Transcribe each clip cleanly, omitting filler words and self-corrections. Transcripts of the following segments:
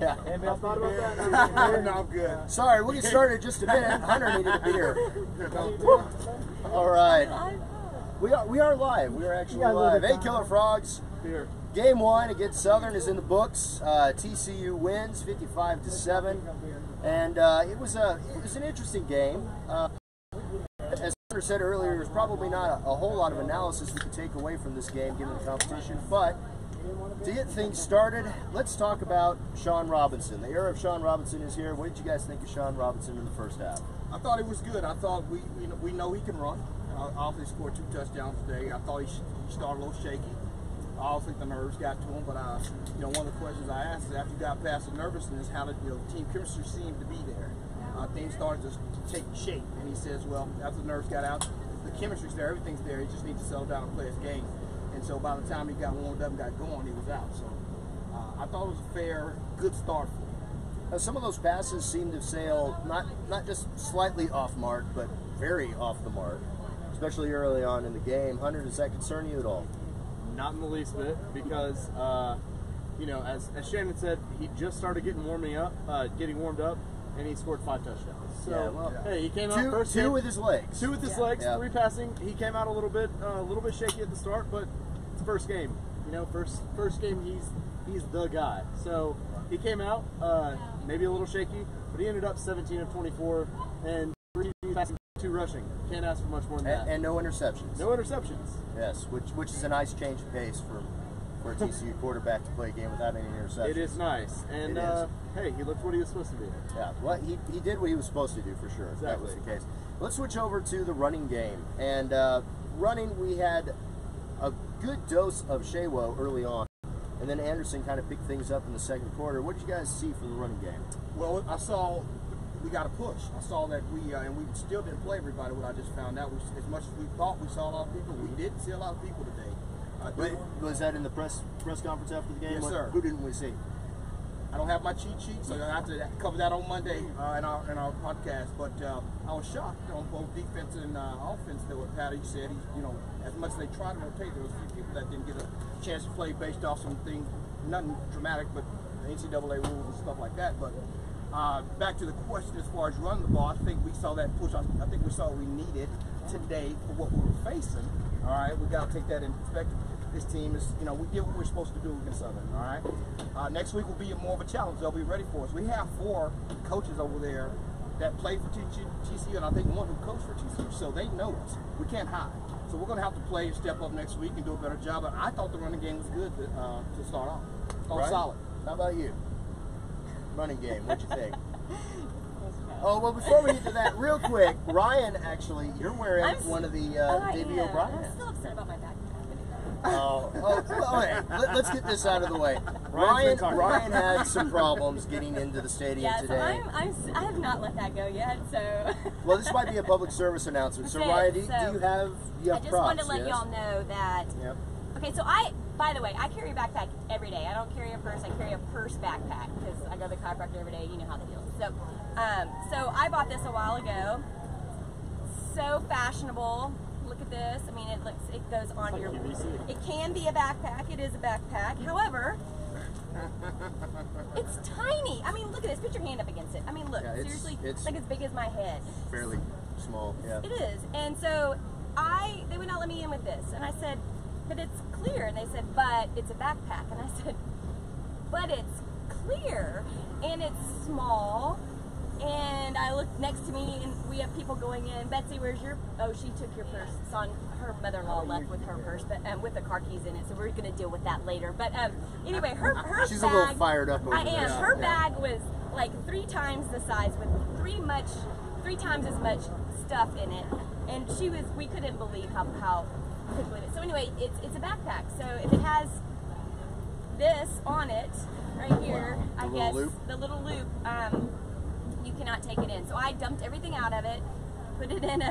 Yeah. Anybody else thought about that? No, I'm good. Sorry, we'll get started in just a minute. Hunter needed a beer. All right. We are live. We are actually live. Hey, Killer Frogs. Beer. Game 1 against Southern is in the books. TCU wins 55-7, and it was an interesting game. As Hunter said earlier, there's probably not a whole lot of analysis we could take away from this game given the competition, but to get things started, let's talk about Shaun Robinson. The era of Shaun Robinson is here. What did you guys think of Shaun Robinson in the first half? I thought he was good. I thought we know he can run. Obviously scored 2 touchdowns today. I thought he started a little shaky. I also think the nerves got to him, but one of the questions I asked is after you got past the nervousness, how did team chemistry seem to be there? Things started to take shape, and he says, well, after the nerves got out, the chemistry's there, everything's there. He just needs to settle down and play his game. And so by the time he got warmed up and got going, he was out. So I thought it was a fair, good start for him. Some of those passes seemed to sail not just slightly off mark, but very off the mark, especially early on in the game. Hunter, does that concern you at all? Not in the least bit, because as Shannon said, he just started getting warmed up, and he scored 5 touchdowns. So hey, he came out first two with his legs. 2 with his legs, 3 passing. He came out a little bit shaky at the start, but it's the first game. First game he's the guy. So he came out maybe a little shaky, but he ended up 17 of 24 and 3 passing, 2 rushing. Can't ask for much more than that. And no interceptions. No interceptions. Yes, which is a nice change of pace for a TCU quarterback to play a game without any interceptions. It is nice. And hey, he looked what he was supposed to be. Yeah, well, he did what he was supposed to do for sure. Exactly. That was the case. Let's switch over to the running game. And running, we had a good dose of Shawo early on, and then Anderson kind of picked things up in the second quarter. What did you guys see from the running game? Well, I saw we got a push. I saw that we still didn't play everybody. What I just found out was as much as we thought we saw a lot of people, we didn't see a lot of people today. Was that in the press conference after the game? Yes, sir. Who didn't we see? I don't have my cheat sheet, so I have to cover that on Monday in our podcast. But I was shocked on both defense and offense. That what Patty said, as much as they tried to rotate, there was a few people that didn't get a chance to play based off some things, nothing dramatic, but NCAA rules and stuff like that. But back to the question as far as running the ball, I think we saw that push. I think we saw what we needed today for what we were facing. All right, we got to take that in perspective. This team is, we did what we're supposed to do against Southern, all right? Next week will be more of a challenge. They'll be ready for us. We have 4 coaches over there that play for TCU, and I think 1 who coached for TCU, so they know us. We can't hide. So we're going to have to play and step up next week and do a better job. But I thought the running game was good to start off. Right. Solid. How about you? Running game, what'd you think? Oh, well, before we get to that, real quick, Ryan, actually, you're wearing one of the Davey O'Brien hats. I'm still upset about my backpack. Okay. Let's get this out of the way. Ryan had some problems getting into the stadium today. I have not let that go yet, so. Well, this might be a public service announcement. So, Ryan, do you have props? I just wanted to let y'all know that. Yep. Okay, so by the way, I carry a backpack every day. I don't carry a purse. I carry a purse backpack because I go to the chiropractor every day. You know how the deal is. So I bought this a while ago. So fashionable. Look at this. I mean, it goes on your. It can be a backpack. It is a backpack. However, it's tiny. I mean, look at this. Put your hand up against it. I mean, look. Seriously, it's like as big as my head. Fairly small. Yeah. It is. And so they would not let me in with this, and I said, but it's clear. And they said, but it's a backpack. And I said, but it's clear and it's small. And I looked next to me, and we have people going in. Betsy, where's your? Oh, she took your purse. It's on her mother-in-law left with her purse, but with the car keys in it. So we're going to deal with that later. But anyway, her she's bag. A little fired up. Over I am. There. Her bag was like 3 times the size, with 3 times as much stuff in it, and we couldn't believe how quickly it is. So anyway, it's a backpack. So if it has this on it right here, I guess the little loop. You cannot take it in. So I dumped everything out of it, put it in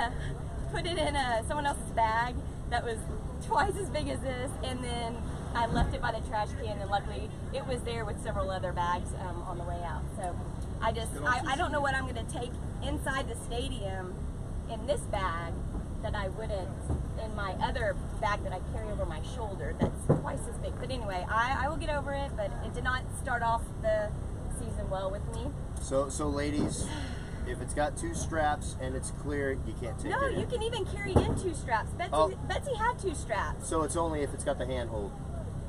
someone else's bag that was twice as big as this, and then I left it by the trash can, and luckily it was there with several other bags on the way out. So I don't know what I'm going to take inside the stadium in this bag that I wouldn't in my other bag that I carry over my shoulder that's twice as big. But anyway, I will get over it, but it did not start off the season well with me. So ladies, if it's got 2 straps and it's clear, you can't take it. No, you can even carry in 2 straps. Betsy had 2 straps. So it's only if it's got the handhold.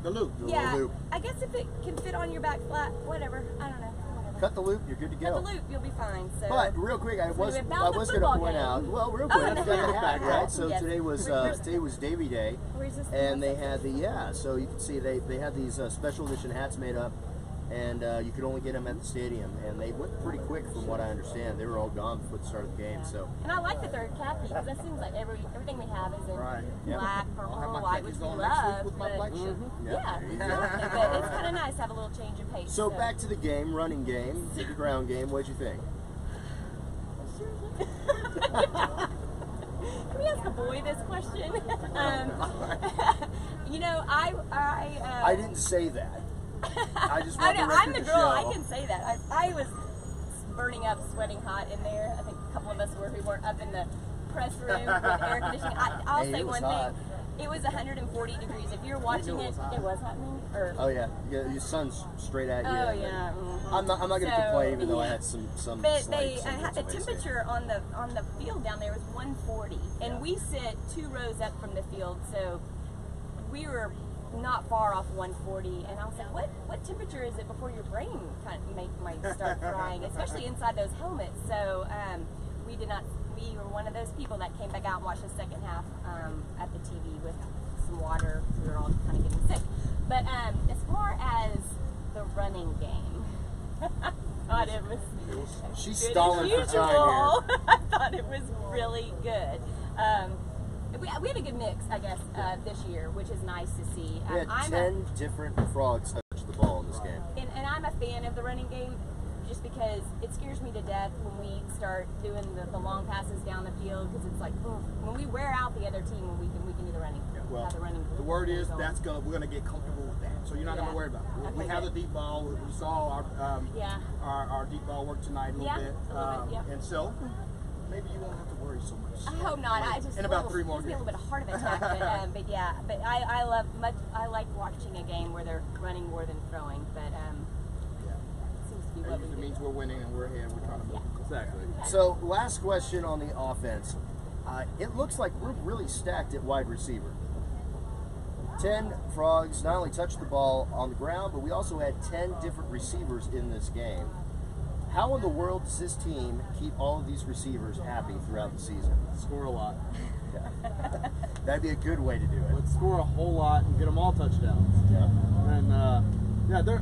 The loop. Yeah, loop. I guess if it can fit on your back flat, whatever. I don't know. Whatever. Cut the loop, you're good to go. Cut the loop, you'll be fine. So. But real quick, I was going to point out. Well, real quick, and I the forgot the hat. hat, right? So Yes. today was Davy Day, Where's this and they had so you can see they had these special edition hats made up, and you could only get them at the stadium, and they went pretty quick from what I understand. They were all gone before the start of the game. So. And I like that they're khaki because that seems like everything we have is in Yep. black, I'll have purple, my white, khakis which we on next week love. with my But black shirt. yeah, there you exactly. go. But it's kind of nice to have a little change of pace. So back to the game, running game, the ground game. What'd you think? Can we ask a boy this question? You know, I didn't say that. I just I want know, the I'm record the to girl. show. I can say that. I was burning up, sweating hot in there. I think a couple of us were who weren't up in the press room with air conditioning. I'll Hey, say it was one hot. thing. It was 140 degrees. If you're watching it, it was hot. Or Oh yeah, your sun's straight at you. oh yeah. Mm-hmm. I'm not going to complain, even though I had some. But slight they had the temperature on the field down there was 140, and we sit 2 rows up from the field, so we were not far off 140. And I was like, what temperature is it before your brain kind of might start frying, especially inside those helmets? So we did not. We were one of those people that came back out and watched the second half at the TV with some water. We were all kind of getting sick. But as far as the running game, I thought it was She's good stalling as for time usual. here. I thought it was really good. We had a good mix, I guess, this year, which is nice to see. We had 10 different frogs touch the ball in this game. And I'm a fan of the running game just because it scares me to death when we start doing the long passes down the field, because it's like, when we wear out the other team, when we can do the running. Well, have the running the word is going. we're gonna get comfortable with that. So you're not gonna worry about it. We Okay, have good. the deep ball. We saw our deep ball work tonight a little bit. A little bit, yeah. And so maybe you won't have to worry so much. I hope not. I just in about 3 more gives me a games. little bit of heart attack, but yeah. But I like watching a game where they're running more than throwing. But seems to be That what we usually do. means we're winning and we're ahead. We're trying to move. Exactly. So last question on the offense. It looks like we're really stacked at wide receiver. 10 frogs not only touched the ball on the ground, but we also had 10 different receivers in this game. How in the world does this team keep all of these receivers happy throughout the season? Score a lot. That'd be a good way to do it. Let's score a whole lot and get them all touchdowns. Yeah. And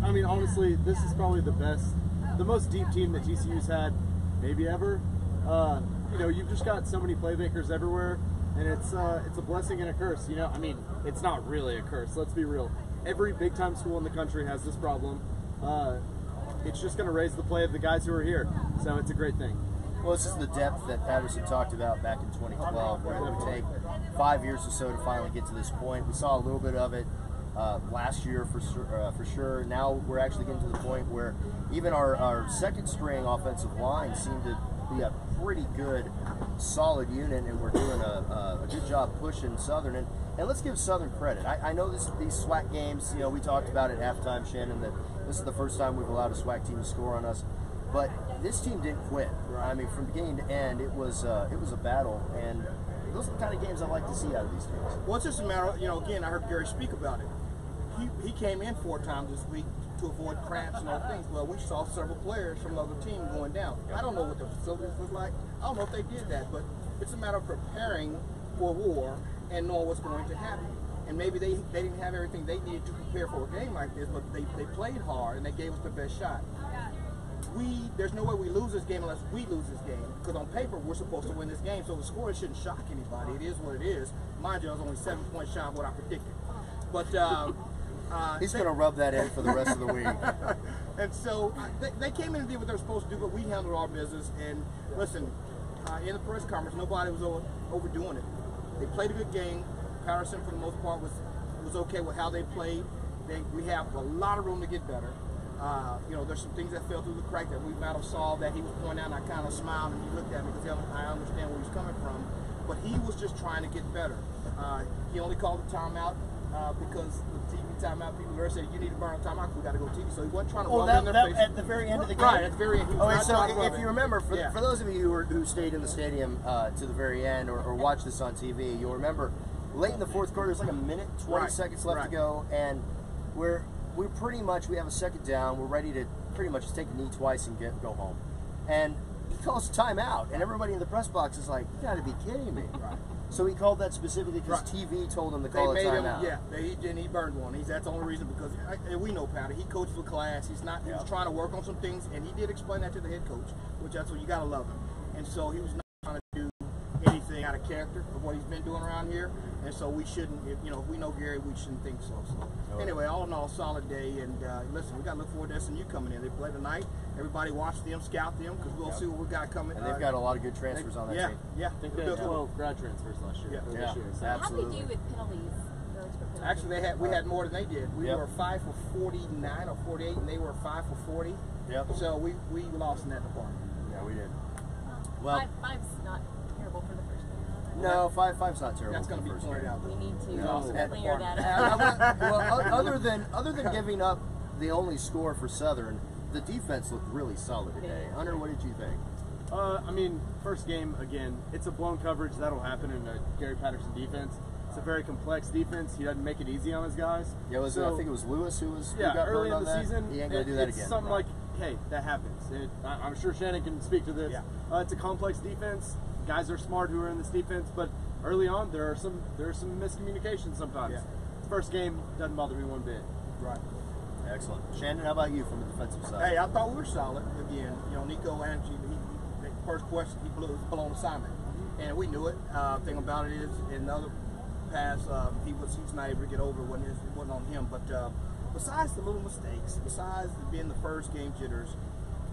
I mean, honestly, this is probably the most deep team that TCU's had maybe ever. You've just got so many playmakers everywhere, and it's a blessing and a curse. I mean, it's not really a curse. Let's be real. Every big time school in the country has this problem. It's just going to raise the play of the guys who are here, so it's a great thing. Well, this is the depth that Patterson talked about back in 2012, where it would take 5 years or so to finally get to this point. We saw a little bit of it last year for sure. Now we're actually getting to the point where even our second string offensive line seemed to be a pretty good, solid unit, and we're doing a good job pushing Southern. And let's give Southern credit. I know these SWAC games, we talked about at halftime, Shannon, that this is the first time we've allowed a SWAC team to score on us. But this team didn't quit. I mean, from beginning to end, it was a battle, and those are the kind of games I like to see out of these teams. Well, it's just a matter of, again, I heard Gary speak about it. He came in 4 times this week to avoid cramps and other things. Well, we saw several players from the other team going down. I don't know what the facilities look like. I don't know if they did that, but it's a matter of preparing for war and knowing what's going to happen. And maybe they didn't have everything they needed to prepare for a game like this, but they played hard and they gave us the best shot. There's no way we lose this game unless we lose this game. Because on paper, we're supposed to win this game, so the score shouldn't shock anybody. It is what it is. Mind you, I was only 7 points shy of what I predicted. But he's going to rub that in for the rest of the week. And so they came in and did what they were supposed to do, but we handled our business. And listen, in the press conference, nobody was overdoing it. They played a good game. Patterson, for the most part, was okay with how they played. We have a lot of room to get better. There's some things that fell through the crack that we might have saw that he was pointing out, and I kind of smiled and he looked at me because I understand where he's coming from. But he was just trying to get better. He only called the timeout because the TV timeout, people were saying, you need to burn a timeout, we got to go TV. So he wasn't trying to Oh, rub it in their face. at the very end of the game? Right, at the very end. He was not so trying to rub if it. you remember, for those of you who stayed in the stadium to the very end or watched this on TV, you'll remember late in the fourth quarter, there's like a minute, 20 seconds left to go, and we have a second down. We're ready to pretty much just take a knee twice and go home. And he calls a timeout, and everybody in the press box is like, you got to be kidding me. Right. So he called that specifically because TV told him to call a timeout. He burned one. That's the only reason, because we know Patty. He coaches the class. He was trying to work on some things, and he did explain that to the head coach, which that's what you got to love him. And so he was not trying to do anything out of character of what he's been doing around here. And so we shouldn't, if we know Gary, we shouldn't think so. So anyway, all in all, solid day. And listen, we got to look forward to SMU coming in. They play tonight. Everybody watch them, scout them, because we'll see what we got coming. And they've got a lot of good transfers on that team. I think they had 12 grad transfers last year. Yeah, So. absolutely. How do they do with penalties? Actually, we had more than they did. We were 5 for 49 or 48, and they were 5 for 40. Yep. So we lost in that department. Yeah, we did. Well, five's not terrible for the first game. No, five's not terrible. That's going to be pointed out. We need to No. clear that up. Well, other than giving up the only score for Southern, the defense looked really solid today. Hunter, what did you think? First game, again, it's a blown coverage. That'll happen in a Gary Patterson defense. It's a very complex defense. He doesn't make it easy on his guys. Yeah, I think it was Lewis who got early burned in the on that. season. He ain't going to do that it's again. Something like, hey, that happens. I'm sure Shannon can speak to this. Yeah. It's a complex defense. Guys are smart who are in this defense, but early on there are some miscommunications sometimes. Yeah. First game doesn't bother me one bit. Right. Excellent. Shannon, how about you from the defensive side? Hey, I thought we were solid. Again, Nico Angie, the first question, he blew his blown assignment. And we knew it. Thing about it is, in the other pass, he's not able to get over it. It wasn't on him. But besides the little mistakes, besides being the first game jitters,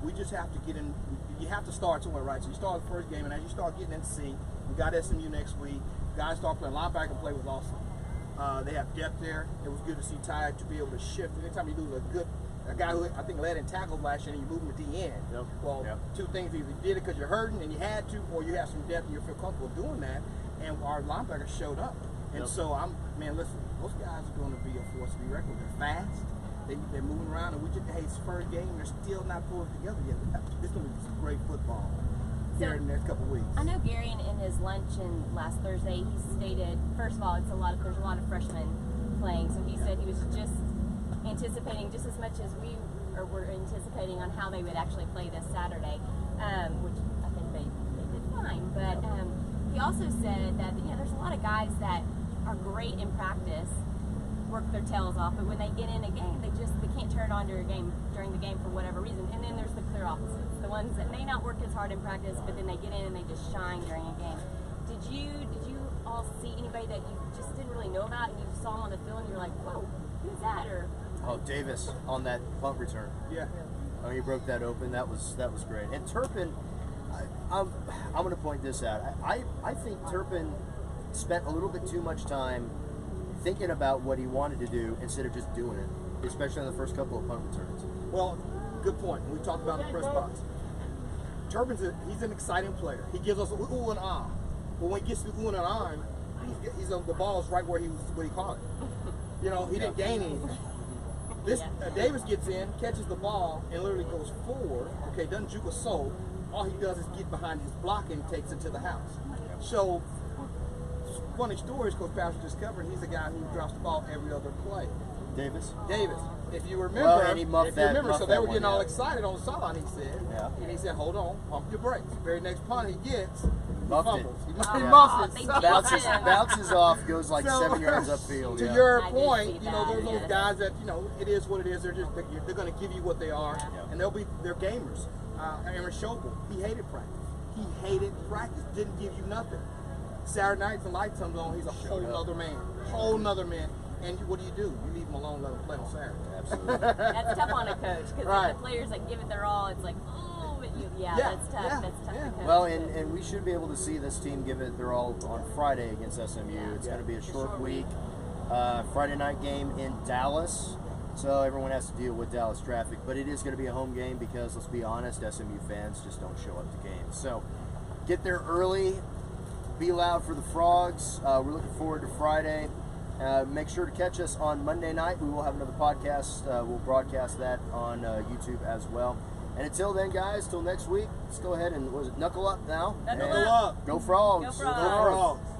we just have to get in. You have to start somewhere, right? So you start the first game, and as you start getting in sync, we got SMU next week. Guys start playing. Linebacker play was awesome. They have depth there. It was good to see Ty to be able to shift. Anytime you lose a guy who I think led in tackles last year, and you move him at the end. Yep. Well, two things: either you did it because you're hurting and you had to, or you have some depth and you feel comfortable doing that. And our linebackers showed up. And so listen, those guys are going to be a force to be reckoned with. They're fast. They're moving around, and it's the first game. They're still not pulled together yet. It's going to be some great football here in the next couple of weeks. I know Gary in his luncheon last Thursday, he stated, first of all, there's a lot of freshmen playing. So he said he was just anticipating just as much as we were anticipating on how they would actually play this Saturday, which I think they did fine. But he also said that there's a lot of guys that are great in practice, work their tails off, but when they get in a game, they can't turn it on during the game for whatever reason. And then there's the clear opposites, the ones that may not work as hard in practice, but then they get in and they just shine during a game. Did you all see anybody that you just didn't really know about, and you saw them on the field and you're like, whoa, who's that? Or Davis on that punt return. Yeah. Oh, he broke that open. That was great. And Turpin, I'm going to point this out. I think Turpin spent a little bit too much time thinking about what he wanted to do instead of just doing it, especially in the first couple of punt returns. Well, good point. We talked about the press box. Turpin's he's an exciting player. He gives us ooh and ah. But when he gets to ooh and ah, the ball's right where he caught it. He didn't gain anything. Davis gets in, catches the ball, and literally goes forward. Okay, doesn't juke a soul. All he does is get behind his block and takes it to the house. So, funny stories, Coach Patterson just covered. He's the guy who drops the ball every other play. Davis. If you remember, Well, and he muffed that so they were getting all one, excited on the sideline. He said, and he said, "Hold on, pump your brakes." Very next punt he gets, he fumbles. He muffs it. Bounces off, goes like 7 yards upfield. To your point, those guys that it is what it is. They're going to give you what they are, and they're gamers. Aaron Schobel, he hated practice. Didn't give you nothing. Saturday night, the light comes on. He's a whole nother man. And what do? You leave him alone, let him play on Saturday. Absolutely. That's tough on a coach, because the players that give it their all, it's like, oh, but that's tough. That's tough to coach. Well, and we should be able to see this team give it their all on Friday against SMU. It's going to be a short week. Friday night game in Dallas, so everyone has to deal with Dallas traffic. But it is going to be a home game because, let's be honest, SMU fans just don't show up to games. So get there early. Be loud for the Frogs. We're looking forward to Friday. Make sure to catch us on Monday night. We will have another podcast. We'll broadcast that on YouTube as well. And until then, guys, till next week, let's go ahead and, knuckle up now? Knuckle up. Go Frogs. Go Frogs. Go Frogs.